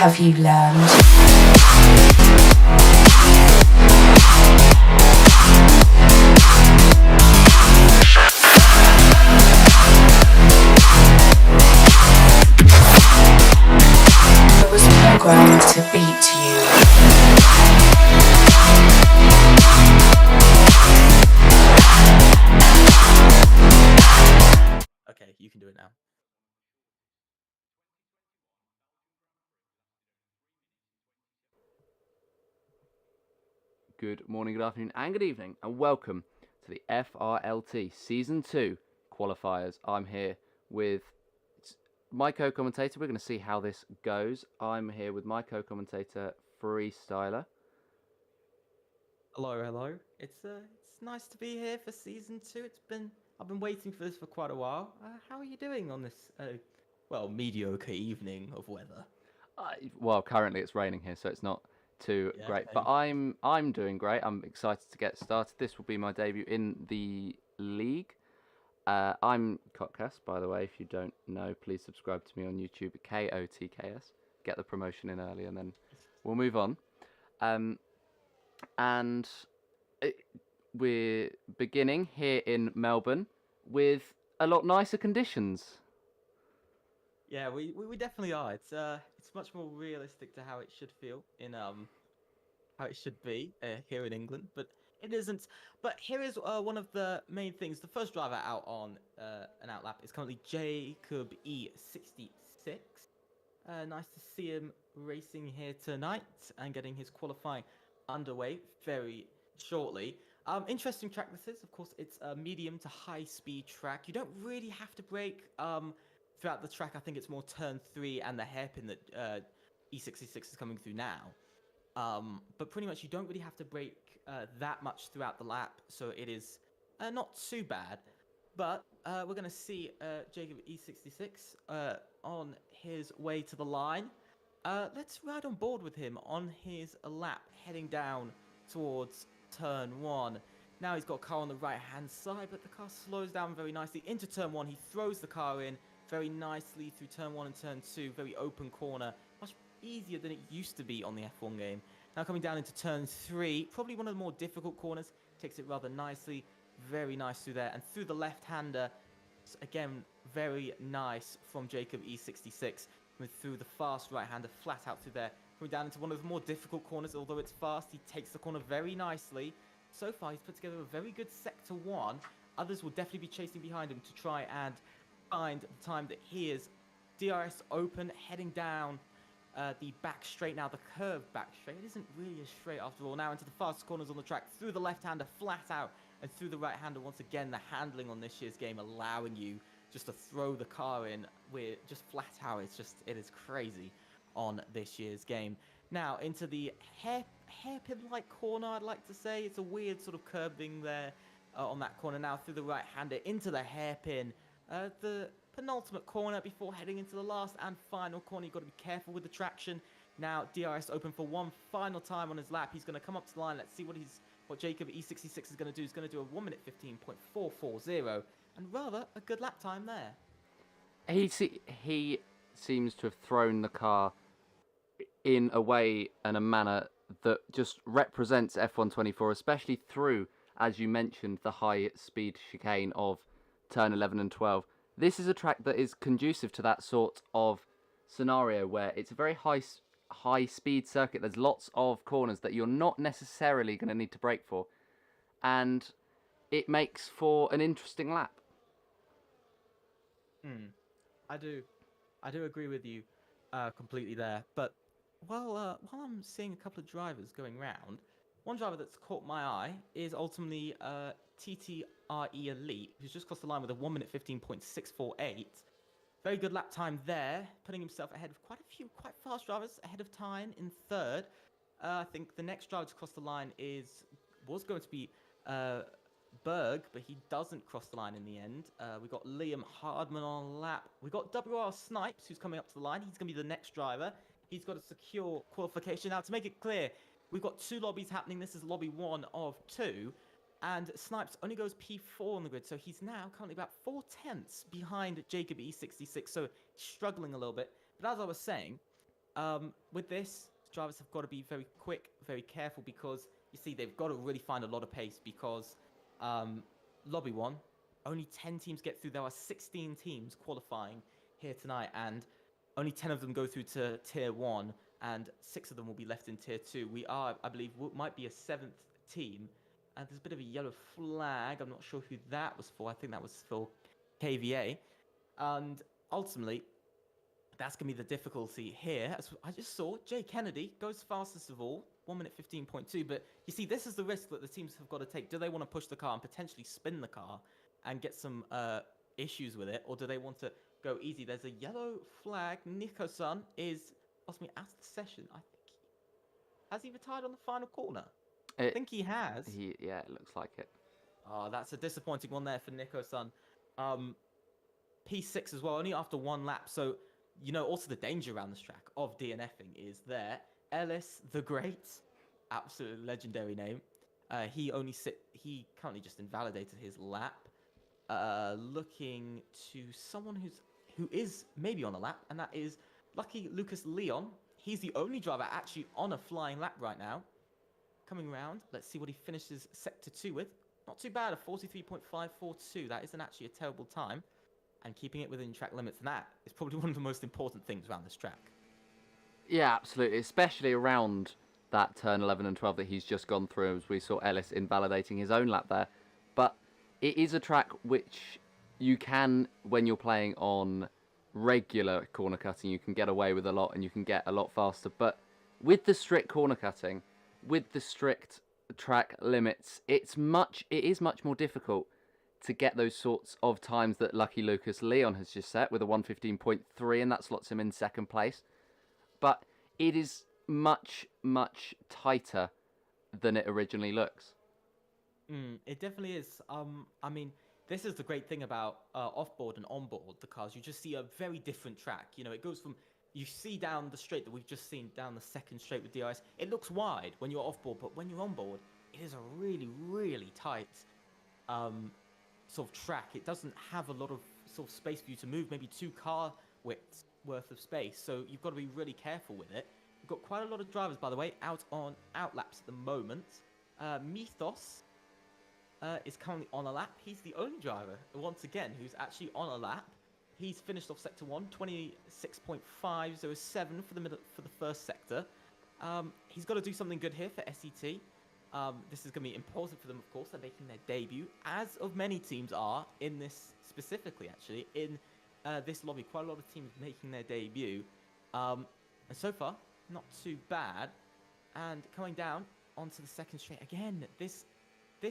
have you learned? I was programmed to beat you. Okay, you can do it now. Good morning, good afternoon, and good evening, and welcome to the FRLT Season 2 qualifiers. I'm here with my co-commentator. We're going to see how this goes. I'm here with my co-commentator, Freestyler. Hello. It's nice to be here for season 2. I've been waiting for this for quite a while. How are you doing on this mediocre evening of weather? Well, currently it's raining here, so it's not too great. But I'm doing great. I'm excited to get started. This will be my debut in the league. I'm Kotkas, by the way. If you don't know, please subscribe to me on YouTube at KOTKS. Get the promotion in early, and then we'll move on. We're beginning here in Melbourne with a lot nicer conditions. Yeah, we definitely are. It's much more realistic to how it should feel in how it should be here in England, but it isn't. But here is one of the main things. The first driver out on an outlap is currently Jacob E66. Nice to see him racing here tonight and getting his qualifying underway very shortly. Interesting track this is. Of course, it's a medium to high speed track. You don't really have to brake throughout the track. I think it's more turn 3 and the hairpin that E66 is coming through now. But pretty much you don't really have to brake that much throughout the lap, so it is not too bad. But we're going to see Jacob E66 on his way to the line. Let's ride on board with him on his lap, heading down towards turn 1. Now he's got a car on the right-hand side, but the car slows down very nicely. Into turn 1, he throws the car in very nicely through turn 1 and turn 2. Very open corner, much easier than it used to be on the F1 game. Now coming down into turn 3, probably one of the more difficult corners. Takes it rather nicely, very nice through there. And through the left-hander, again, very nice from Jacob E66. Through the fast right-hander, flat out through there. Coming down into one of the more difficult corners, although it's fast, he takes the corner very nicely. So far, he's put together a very good sector 1. Others will definitely be chasing behind him to try and find the time that he is. DRS open, heading down the back straight now, the curved back straight. It isn't really a straight after all. Now into the fastest corners on the track, through the left-hander, flat out, and through the right-hander. Once again, the handling on this year's game allowing you just to throw the car in with just flat out. It is crazy on this year's game. Now into the hairpin-like corner, I'd like to say. It's a weird sort of curving there on that corner. Now through the right-hander into the hairpin. The penultimate corner before heading into the last and final corner. You've got to be careful with the traction. Now DRS open for one final time on his lap. He's going to come up to the line. Let's see what Jacob E66 is going to do. He's going to do a 1 minute 15.440, and rather a good lap time there. He seems to have thrown the car in a way and a manner that just represents F1 24, especially through, as you mentioned, the high speed chicane of turn 11 and 12. This is a track that is conducive to that sort of scenario where it's a very high speed circuit. There's lots of corners that you're not necessarily going to need to brake for, and it makes for an interesting lap. I do agree with you completely there. But while I'm seeing a couple of drivers going round, one driver that's caught my eye is ultimately TTRE Elite, who's just crossed the line with a 1 minute 15.648. Very good lap time there, putting himself ahead of quite a few quite fast drivers ahead of time in third. I think the next driver to cross the line was going to be Berg, but he doesn't cross the line in the end. We got Liam Hardman on lap. We got WR Snipes, who's coming up to the line. He's going to be the next driver. He's got a secure qualification. Now, to make it clear, we've got 2 lobbies happening. This is lobby 1 of 2. And Snipes only goes P4 on the grid, so he's now currently about 4/10 behind Jacob E66, so struggling a little bit. But as I was saying, With this, drivers have got to be very quick, very careful because you see they've got to really find a lot of pace because um, Lobby 1, only 10 teams get through. There are 16 teams qualifying here tonight, and only 10 of them go through to Tier 1, and 6 of them will be left in Tier 2. We are, I believe, might be a 7th team, and there's a bit of a yellow flag. I'm not sure who that was for. I think that was for KVA. And ultimately, that's going to be the difficulty here. As I just saw, Jay Kennedy goes fastest of all, 1 minute 15.2. But you see, this is the risk that the teams have got to take. Do they want to push the car and potentially spin the car and get some issues with it? Or do they want to go easy? There's a yellow flag. Nico-san is possibly out of the session. I think has he retired on the final corner? I think he has. Yeah, it looks like it. Oh, that's a disappointing one there for Nico-san. P6 as well, only after 1 lap. So, you know, also the danger around this track of DNFing is there. Ellis the Great, absolutely legendary name. He currently just invalidated his lap. Looking to someone who is maybe on a lap, and that is Lucky Lucas Leon. He's the only driver actually on a flying lap right now. Coming around, let's see what he finishes Sector 2 with. Not too bad, a 43.542. That isn't actually a terrible time. And keeping it within track limits, and that is probably one of the most important things around this track. Yeah, absolutely, especially around that turn 11 and 12 that he's just gone through, as we saw Ellis invalidating his own lap there. But it is a track which you can, when you're playing on regular corner cutting, you can get away with a lot and you can get a lot faster. But with the strict corner cutting, with the strict track limits, it is much more difficult to get those sorts of times that Lucky Lucas Leon has just set with a 1:15.3, and that slots him in second place. But it is much, much tighter than it originally looks. It definitely is. I mean, this is the great thing about off-board and on-board the cars. You just see a very different track. You know, it goes from, you see down the straight that we've just seen down the second straight with DRS. It looks wide when you're off-board, but when you're on-board, it is a really, really tight sort of track. It doesn't have a lot of sort of space for you to move, maybe 2 car widths worth of space. So you've got to be really careful with it. We've got quite a lot of drivers, by the way, out laps at the moment. Mythos is currently on a lap. He's the only driver, once again, who's actually on a lap. He's finished off Sector 1, 26.507 for the first sector. He's got to do something good here for SET. This is going to be important for them, of course. They're making their debut, as of many teams are in this specifically, actually, in this lobby. Quite a lot of teams making their debut. And so far, not too bad. And coming down onto the second straight. Again, this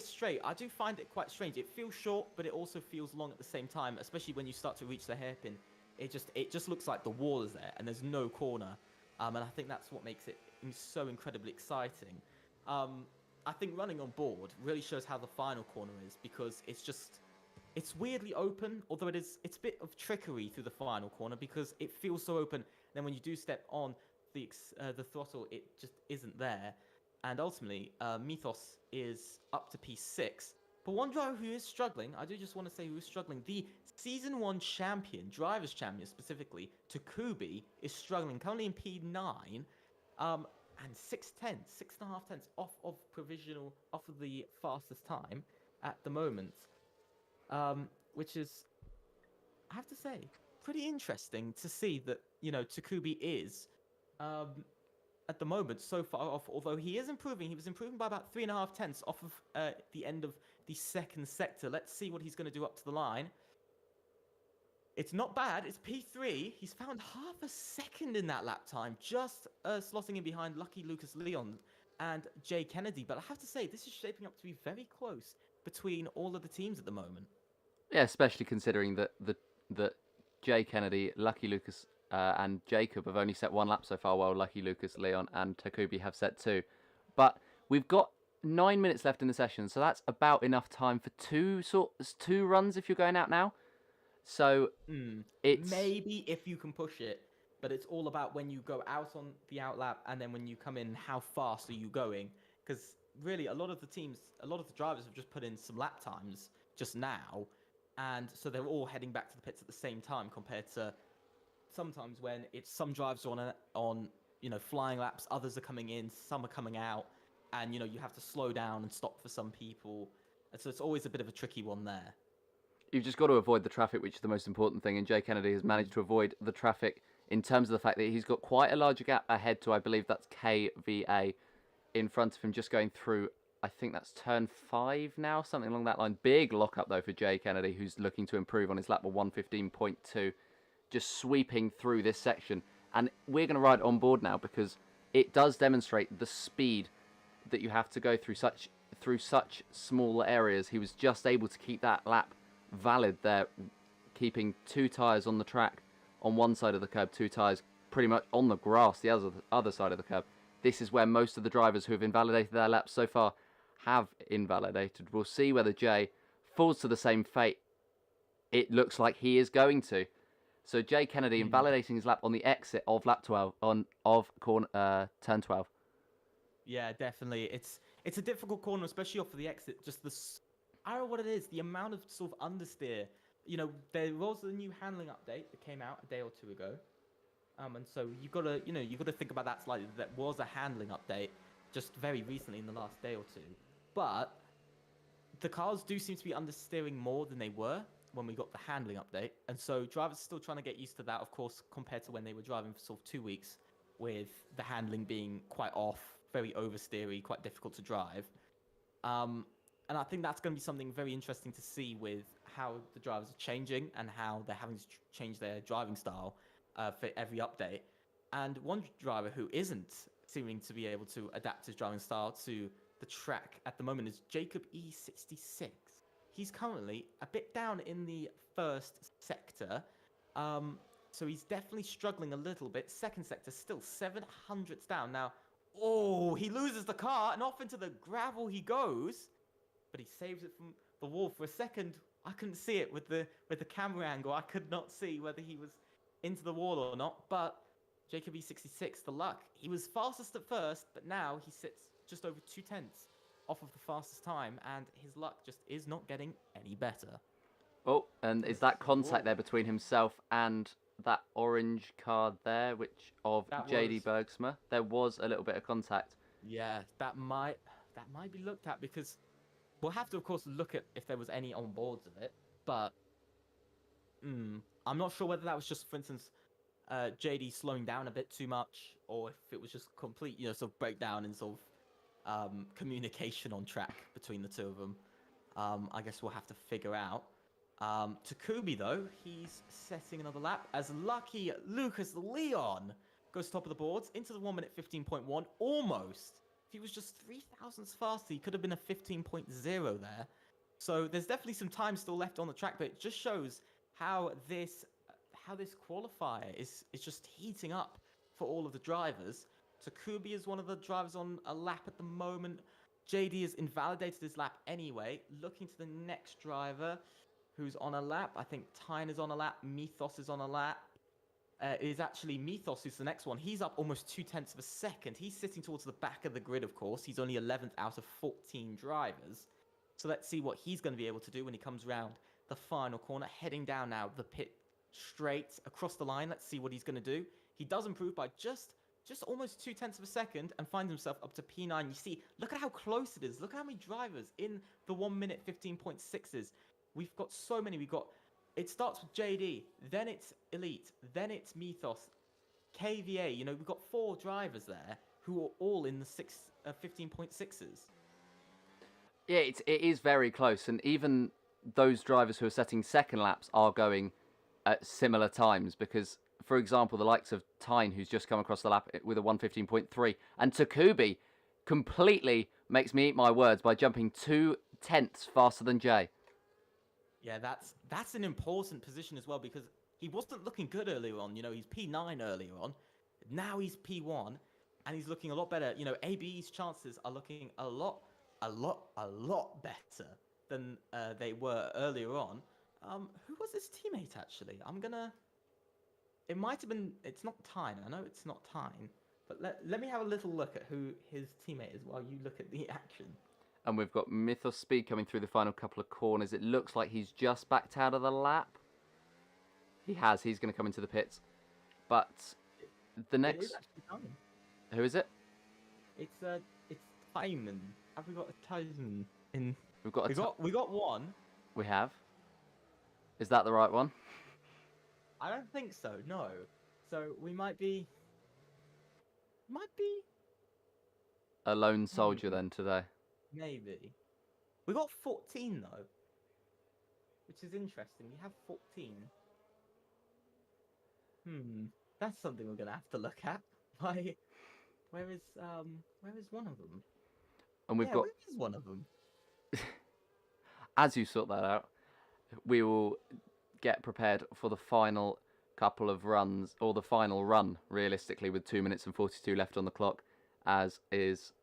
straight, I do find it quite strange. It feels short, but it also feels long at the same time, especially when you start to reach the hairpin. It just looks like the wall is there, and there's no corner. And I think that's what makes it so incredibly exciting. I think running on board really shows how the final corner is, because it's weirdly open, although it's a bit of trickery through the final corner because it feels so open. Then when you do step on the throttle, it just isn't there. And ultimately, Mythos is up to P6. But one driver who is struggling, I do just want to say who is struggling, the Season 1 champion, Drivers' Champion specifically, Takubi, is struggling, currently in P9. And 6.5 tenths off of the fastest time at the moment. Which is, I have to say, pretty interesting to see that, you know, Takubi is, at the moment, so far off, although he is improving. He was improving by about 3.5 tenths off of the end of the second sector. Let's see what he's going to do up to the line. It's not bad. It's P3. He's found half a second in that lap time, just slotting in behind Lucky Lucas Leon and Jay Kennedy. But I have to say, this is shaping up to be very close between all of the teams at the moment. Yeah, especially considering that Jay Kennedy, Lucky Lucas, and Jacob have only set 1 lap so far, while Lucky Lucas, Leon, and Takubi have set 2. But we've got 9 minutes left in the session, so that's about enough time for two runs if you're going out now. So it's maybe if you can push it, but it's all about when you go out on the outlap and then when you come in, how fast are you going? Because really, a lot of the drivers have just put in some lap times just now, and so they're all heading back to the pits at the same time, compared to sometimes when it's some drivers on flying laps. Others are coming in, some are coming out, and you have to slow down and stop for some people. And so it's always a bit of a tricky one there. You've just got to avoid the traffic, which is the most important thing. And Jay Kennedy has managed to avoid the traffic in terms of the fact that he's got quite a large gap ahead to, I believe that's KVA, in front of him, just going through, I think that's turn 5 now, something along that line. Big lockup, though, for Jay Kennedy, who's looking to improve on his lap of 1:15.2, just sweeping through this section. And we're going to ride on board now because it does demonstrate the speed that you have to go through such small areas. He was just able to keep that lap valid there, keeping 2 tyres on the track on one side of the curb, 2 tyres pretty much on the grass the other side of the curb. This is where most of the drivers who have invalidated their laps so far have invalidated. We'll see whether Jay falls to the same fate. It looks like he is going to. So Jay Kennedy invalidating his lap on the exit of lap 12 turn 12. Yeah, definitely. It's a difficult corner, especially off of the exit. Just I don't know what it is. The amount of sort of understeer. There was a new handling update that came out a day or two ago, and so you gotta think about that slightly. That was a handling update just very recently in the last day or two, but the cars do seem to be understeering more than they were when we got the handling update, and so drivers are still trying to get used to that, of course, compared to when they were driving for sort of 2 weeks, with the handling being quite off, very oversteery, quite difficult to drive. And I think that's going to be something very interesting to see with how the drivers are changing and how they're having to change their driving style for every update. And one driver who isn't seeming to be able to adapt his driving style to the track at the moment is Jacob E66. He's currently a bit down in the first sector, so he's definitely struggling a little bit. Second sector, still 700ths down. Now, he loses the car, and off into the gravel he goes, but he saves it from the wall. For a second, I couldn't see it with the camera angle. I could not see whether he was into the wall or not, but Jacob E66, the luck. He was fastest at first, but now he sits just over 2/10 off of the fastest time, and his luck just is not getting any better. Oh, and is that contact there between himself and that orange car there, which of JD Bergsma? There was a little bit of contact. Yeah, that might be looked at, because we'll have to, of course, look at if there was any on boards of it, but I'm not sure whether that was just, for instance, JD slowing down a bit too much, or if it was just complete, sort of breakdown in sort of communication on track between the two of them. I guess we'll have to figure out. Takubi, though, he's setting another lap as lucky Lucas Leon goes top of the boards into the 1:15.1, almost. If he was just 3 thousandths faster, he could have been a 15.0 there. So there's definitely some time still left on the track, but it just shows how this qualifier is just heating up for all of the drivers. Takubi is one of the drivers on a lap at the moment. JD has invalidated his lap anyway. Looking to the next driver who's on a lap. I think Tyne is on a lap. Mythos is on a lap. It is actually Mythos who's the next one. He's up almost 0.2 of a second. He's sitting towards the back of the grid, of course. He's only 11th out of 14 drivers. So let's see what he's going to be able to do when he comes around the final corner. Heading down now the pit straight across the line. Let's see what he's going to do. He does improve by just almost 0.2 of a second and finds himself up to P9. You see, look at how close it is. Look at how many drivers in the 1:15.6s. We've got so many. It starts with JD, then it's Elite, then it's Mythos, KVA. We've got 4 drivers there who are all in the 15.6s. Yeah, it is very close, and even those drivers who are setting second laps are going at similar times, because, for example, the likes of Tyne, who's just come across the lap with a 1:15.3, and Takubi completely makes me eat my words by jumping 0.2 faster than Jay. Yeah, that's an important position as well, because he wasn't looking good earlier on. He's P9 earlier on. Now he's P1, and he's looking a lot better. ABE's chances are looking a lot better than they were earlier on. Who was his teammate, actually? It might have been... It's not Tyne. I know it's not Tyne. But let me have a little look at who his teammate is while you look at the action. And we've got Mythos Speed coming through the final couple of corners. It looks like he's just backed out of the lap. He has. He's going to come into the pits. But the next... Who is it? It's Timon. Have we got a Timon in? We've got We got one. We have. Is that the right one? I don't think so. No. So we might be. A lone soldier then today. Maybe. We got 14 though, which is interesting. We have 14. That's something we're gonna have to look at. Why? Where is one of them? And we've Yeah, got, where is one of them? as you sort that out, we will get prepared for the final couple of runs, or the final run, realistically, with 2 minutes and 42 left on the clock, as is,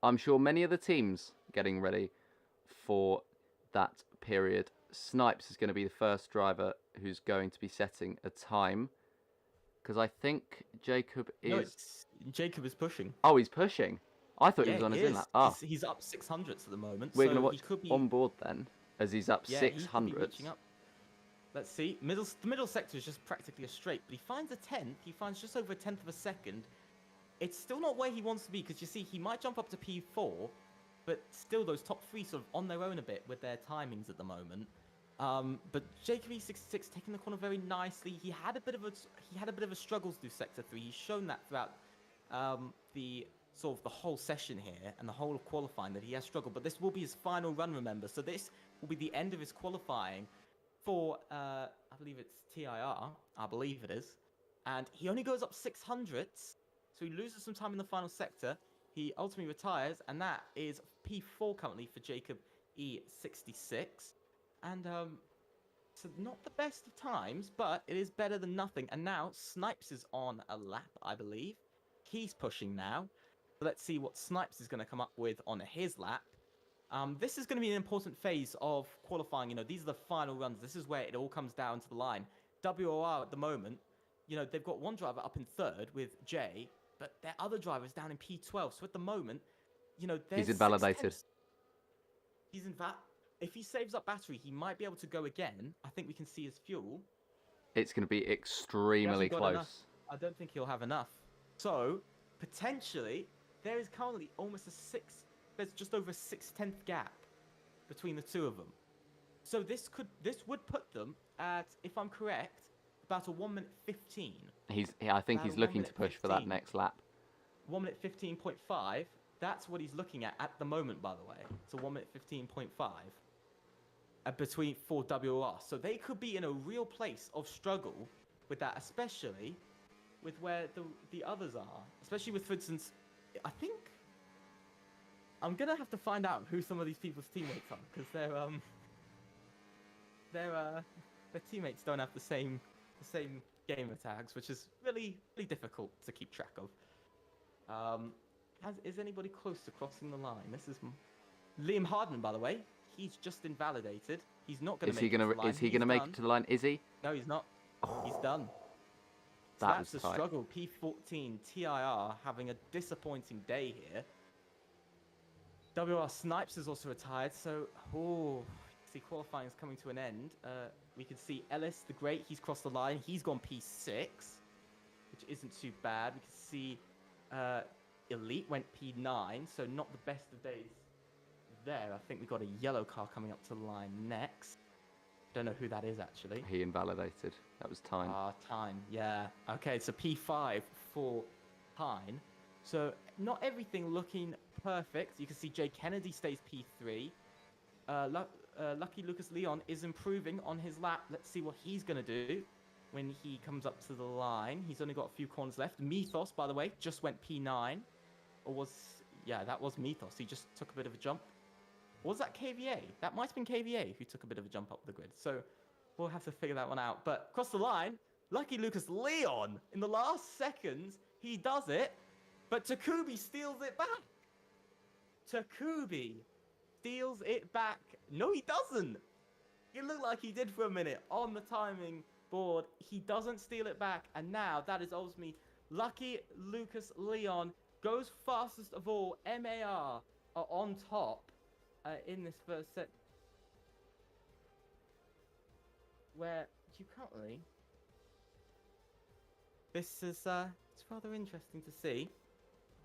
I'm sure, many of the teams getting ready for that period. Snipes is going to be the first driver who's going to be setting a time, because I think Jacob is... No, Jacob is pushing. Oh, he's pushing. I thought he was on his in-lap. Ah, He's up 600s at the moment. we're so going to watch he could be... on board then, as he's up Yeah, he could be 600s. reaching up. Let's see. The middle sector is just practically a straight, but he finds a 10th. He finds just over a 10th of a second. It's still not where he wants to be, because you see, he might jump up to P4, but still those top three sort of on their own a bit with their timings at the moment. But Jacob E66 taking the corner very nicely. He had a bit of a struggle through sector 3. He's shown that throughout the whole session here and the whole of qualifying, that he has struggled. But this will be his final run, remember. So this will be the end of his qualifying for I believe it's TIR. I believe it is. And he only goes up 600s, so he loses some time in the final sector. He ultimately retires, and that is P4 currently for Jacob E66. And so not the best of times, but it is better than nothing. And now Snipes is on a lap, I believe. He's pushing now. So let's see what Snipes is going to come up with on his lap. This is going to be an important phase of qualifying. You know, these are the final runs. This is where it all comes down to the line. WOR at the moment, you know, they've got one driver up in third with Jay, but their other driver is down in P12. So at the moment, you know, He's invalidated. He's if he saves up battery, he might be able to go again. I think we can see his fuel. It's going to be extremely close. Enough. I don't think he'll have enough. So, potentially, there is currently almost there's just over a 6/10 gap between the two of them. So this would put them at, if I'm correct, about a 1 minute 15. I think he's looking to push 15. for that next lap. 1 minute 15.5. That's what he's looking at the moment, by the way. It's a 1 minute 15.5 between 4 WOR. So they could be in a real place of struggle with that, especially with where the others are. Especially with, for instance, I think I'm gonna have to find out who some of these people's teammates are, because their teammates don't have the same gamer tags, which is really difficult to keep track of. Is anybody close to crossing the line? This is Liam Hardman, by the way. He's just invalidated. He's not going to make it to the line. Is he going to make it to the line? Is he? No, he's not. He's done. So that's a struggle. P14 TIR having a disappointing day here. WR Snipes is also retired, so see qualifying is coming to an end. We can see Ellis the Great. He's crossed the line. He's gone P6, which isn't too bad. We can see Elite went P9, so not the best of days there. I think we've got a yellow car coming up to the line next. Don't know who that is, actually. He invalidated. That was Tyne. Tyne, yeah. Okay, so P5 for Tyne. So not everything looking perfect. You can see Jay Kennedy stays P3. Lucky Lucas Leon is improving on his lap. Let's see what he's going to do when he comes up to the line. He's only got a few corners left. Mythos, by the way, just went P9. Yeah, that was Mythos. He just took a bit of a jump. Or was that KVA? That might have been KVA who took a bit of a jump up the grid. So we'll have to figure that one out. But across the line, Lucky Lucas Leon, in the last seconds, he does it. But Takubi steals it back. Takubi steals it back. No, he doesn't. It looked like he did for a minute on the timing board. He doesn't steal it back. And now that is ultimately Lucky Lucas Leon goes fastest of all. MAR are on top in this first set. Where you currently... This is it's rather interesting to see.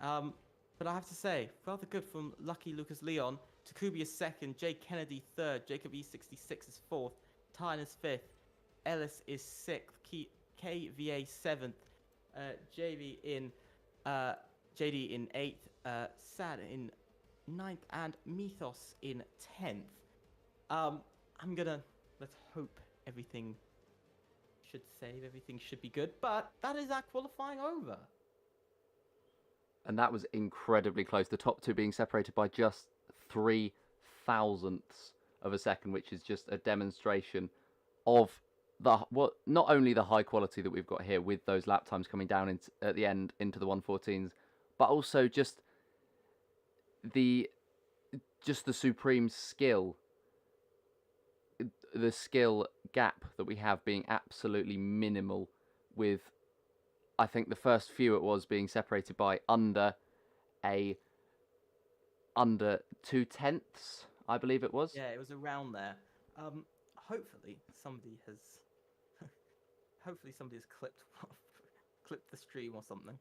But I have to say, rather good from Lucky Lucas Leon. Takubi is second, Jay Kennedy third, Jacob E66 is fourth, Tyne is fifth, Ellis is sixth, KVA seventh, JD in eighth, Sad in ninth, and Mythos in 10th. Let's hope everything should be good, but that is our qualifying over. And that was incredibly close. The top two being separated by just 3 thousandths of a second, which is just a demonstration of not only the high quality that we've got here with those lap times coming down at the end into the 114s, but also just the supreme skill, the skill gap that we have being absolutely minimal, with I think the first few it was being separated by under 2/10, I believe it was. Yeah, it was around there. Hopefully somebody has clipped the stream or something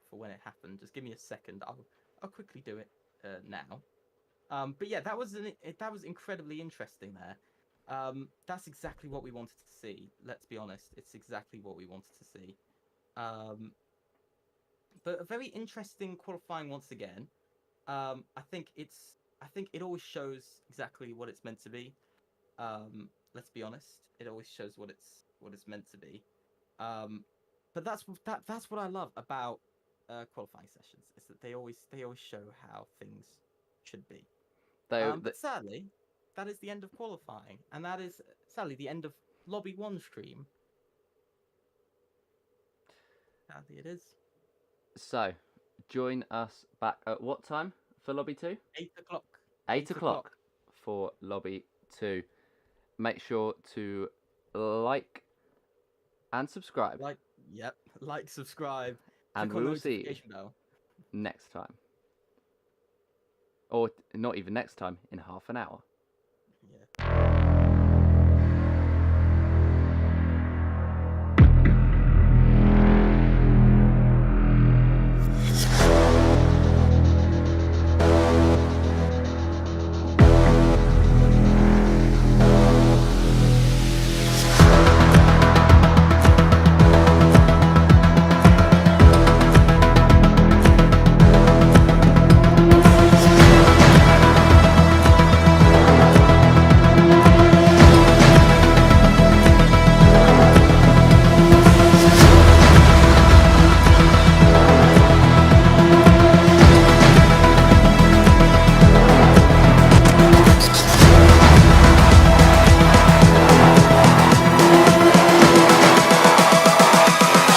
for when it happened. Just give me a second. I'll quickly do it now. But yeah, that was incredibly interesting there. That's exactly what we wanted to see. Let's be honest, it's exactly what we wanted to see. But a very interesting qualifying once again. I think it always shows exactly what it's meant to be. Let's be honest, it always shows what it's meant to be. But that's what I love about qualifying sessions, is that they always show how things should be. But sadly, that is the end of qualifying, and that is sadly the end of Lobby 1 stream. Sadly, it is. So, join us back at what time for Lobby 2? 8 o'clock. 8 o'clock for Lobby 2. Make sure to like and subscribe. Like, subscribe. And click on we the will see you notification bell. next time. Or not even next time, in half an hour. Yeah.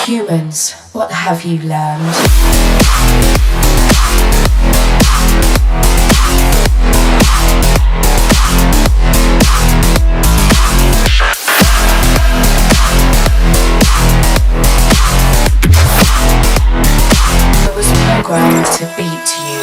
Humans, what have you learned? I was programmed to beat you.